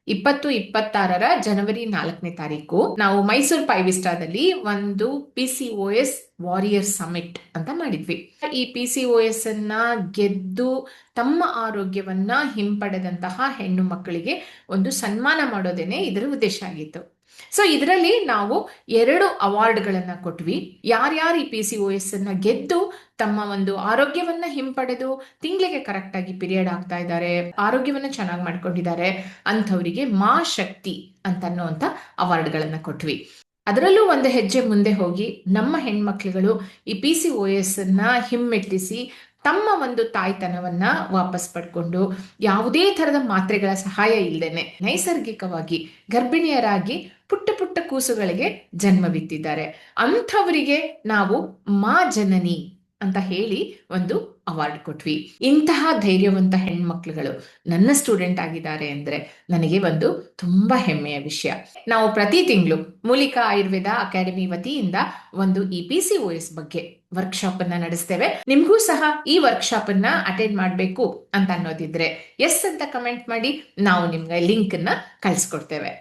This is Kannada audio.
2026 ಜನವರಿ 4ನೇ ತಾರೀಕು ನಾವು ಮೈಸೂರು ಫೈವ್ ಸ್ಟಾರ್ದಲ್ಲಿ ಒಂದು PCOS ವಾರಿಯರ್ ಸಮಿಟ್ ಅಂತ ಮಾಡಿದ್ವಿ. ಈ PCOS ಅನ್ನ ಗೆದ್ದು ತಮ್ಮ ಆರೋಗ್ಯವನ್ನ ಹಿಂಪಡೆದಂತಹ ಹೆಣ್ಣು ಮಕ್ಕಳಿಗೆ ಒಂದು ಸನ್ಮಾನ ಮಾಡೋದೇನೆ ಇದರ ಉದ್ದೇಶ ಆಗಿತ್ತು. ಸೊ ಇದರಲ್ಲಿ ನಾವು 2 ಅವಾರ್ಡ್ಗಳನ್ನ ಕೊಟ್ವಿ. ಯಾರ್ಯಾರು ಈ PCOS ಅನ್ನ ಗೆದ್ದು ತಮ್ಮ ಒಂದು ಆರೋಗ್ಯವನ್ನ ಹಿಂಪಡೆದು ತಿಂಗಳಿಗೆ ಕರೆಕ್ಟ್ ಆಗಿ ಪೀರಿಯಡ್ ಆಗ್ತಾ ಇದ್ದಾರೆ, ಆರೋಗ್ಯವನ್ನ ಚೆನ್ನಾಗಿ ಮಾಡ್ಕೊಂಡಿದ್ದಾರೆ ಅಂಥವರಿಗೆ ಮಾ ಶಕ್ತಿ ಅಂತ ಅನ್ನುವಂಥ ಅವಾರ್ಡ್ಗಳನ್ನ ಕೊಟ್ವಿ. ಅದರಲ್ಲೂ ಒಂದು ಹೆಜ್ಜೆ ಮುಂದೆ ಹೋಗಿ ನಮ್ಮ ಹೆಣ್ಮಕ್ಳುಗಳು ಈ PCOS ಅನ್ನ ಹಿಮ್ಮೆಟ್ಟಿಸಿ ತಮ್ಮ ಒಂದು ತಾಯ್ತನವನ್ನ ವಾಪಸ್ ಪಡ್ಕೊಂಡು ಯಾವುದೇ ತರದ ಮಾತ್ರೆಗಳ ಸಹಾಯ ಇಲ್ಲದೇನೆ ನೈಸರ್ಗಿಕವಾಗಿ ಗರ್ಭಿಣಿಯರಾಗಿ ಪುಟ್ಟ ಪುಟ್ಟ ಕೂಸುಗಳಿಗೆ ಜನ್ಮವಿತ್ತಿದ್ದಾರೆ. ಅಂಥವರಿಗೆ ನಾವು ಮಾ ಜನನಿ ಅಂತ ಹೇಳಿ ಒಂದು ಅವಾರ್ಡ್ ಕೊಟ್ವಿ. ಇಂತಹ ಧೈರ್ಯವಂತ ಹೆಣ್ಮಕ್ಳುಗಳು ನನ್ನ ಸ್ಟೂಡೆಂಟ್ ಆಗಿದ್ದಾರೆ ಅಂದ್ರೆ ನನಗೆ ಒಂದು ತುಂಬಾ ಹೆಮ್ಮೆಯ ವಿಷಯ. ನಾವು ಪ್ರತಿ ತಿಂಗಳು ಮೂಲಿಕಾ ಆಯುರ್ವೇದ ಅಕಾಡೆಮಿ ವತಿಯಿಂದ ಒಂದು ಈ PCOS ಬಗ್ಗೆ ವರ್ಕ್ಶಾಪ್ ಅನ್ನ ನಡೆಸ್ತೇವೆ. ನಿಮ್ಗೂ ಸಹ ಈ ವರ್ಕ್ಶಾಪ್ ಅನ್ನ ಅಟೆಂಡ್ ಮಾಡ್ಬೇಕು ಅಂತ ಅನ್ನೋದಿದ್ರೆ ಎಸ್ ಅಂತ ಕಮೆಂಟ್ ಮಾಡಿ, ನಾವು ನಿಮ್ಗೆ ಲಿಂಕ್ ಅನ್ನ ಕಳಿಸ್ಕೊಡ್ತೇವೆ.